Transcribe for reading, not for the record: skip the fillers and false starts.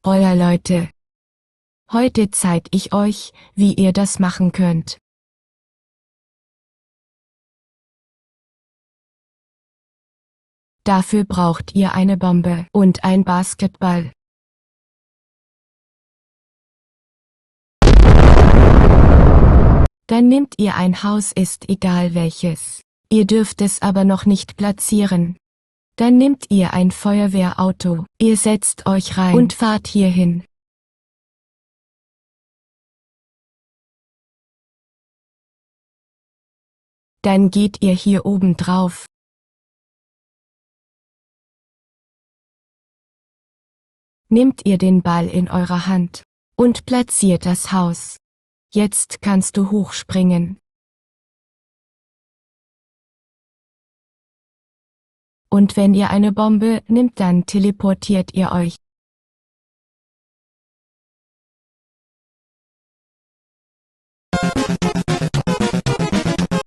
Euer Leute. Heute zeig ich euch, wie ihr das machen könnt. Dafür braucht ihr eine Bombe und ein Basketball. Dann nehmt ihr ein Haus, ist egal welches. Ihr dürft es aber noch nicht platzieren. Dann nehmt ihr ein Feuerwehrauto, ihr setzt euch rein und fahrt hierhin. Dann geht ihr hier oben drauf. Nehmt ihr den Ball in eurer Hand und platziert das Haus. Jetzt kannst du hochspringen. Und wenn ihr eine Bombe nimmt, dann teleportiert ihr euch.